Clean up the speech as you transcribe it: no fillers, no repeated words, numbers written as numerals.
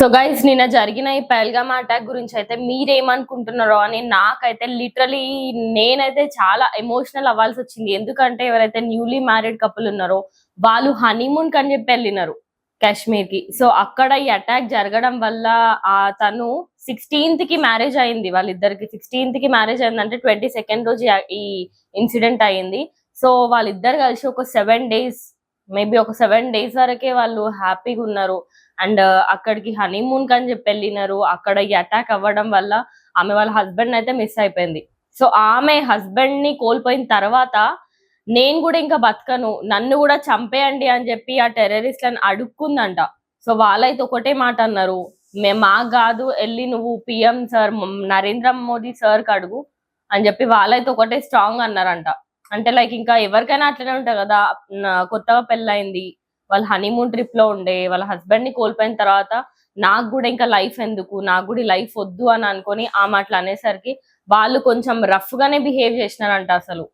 So guys నిన్న జరిగిన ఈ పహల్గామ్ అటాక్ గురించి అయితే మీరేమనుకుంటున్నారో అని నాకైతే లిటరలీ నేనైతే చాలా ఎమోషనల్ అవ్వాల్సి వచ్చింది. ఎందుకంటే ఎవరైతే న్యూలీ మ్యారీడ్ కపుల్ ఉన్నారో వాళ్ళు హనీమూన్ కని చెప్పి వెళ్ళినారు కాశ్మీర్ కి. సో అక్కడ ఈ అటాక్ జరగడం వల్ల తను 16th కి మ్యారేజ్ అయింది. వాళ్ళిద్దరికి 16th కి మ్యారేజ్ అయిందంటే 22nd రోజు ఈ ఇన్సిడెంట్ అయ్యింది. సో వాళ్ళిద్దరు కలిసి ఒక 7 days మేబీ ఒక 7 days వరకే వాళ్ళు హ్యాపీగా ఉన్నారు. అండ్ అక్కడికి హనీమూన్ కని చెప్పి వెళ్ళినారు. అక్కడ ఈ అటాక్ అవ్వడం వల్ల ఆమె వాళ్ళ హస్బెండ్ అయితే మిస్ అయిపోయింది. సో ఆమె హస్బెండ్ ని కోల్పోయిన తర్వాత నేను కూడా ఇంకా బతకను, నన్ను కూడా చంపేయండి అని చెప్పి ఆ టెర్రరిస్ట్లను అడుక్కుందంట. సో వాళ్ళైతే ఒకటే మాట అన్నారు, మాకు కాదు, వెళ్ళి నువ్వు PM sir Narendra Modi sir కి అడుగు అని చెప్పి వాళ్ళైతే ఒకటే స్ట్రాంగ్ అన్నారంట. అంటే లైక్ ఇంకా ఎవరికైనా అట్లనే ఉంటాయి కదా, కొత్తగా పెళ్ళైంది, వాళ్ళ హనీమూన్ ట్రిప్ లో ఉండే, వాళ్ళ హస్బెండ్ ని కోల్పోయిన తర్వాత నాకు కూడా ఇంకా లైఫ్ ఎందుకు, నాకు కూడా లైఫ్ వద్దు అని అనుకొని ఆ మాటలు అనేసరికి వాళ్ళు కొంచెం రఫ్ గానే బిహేవ్ చేసినారంట అసలు.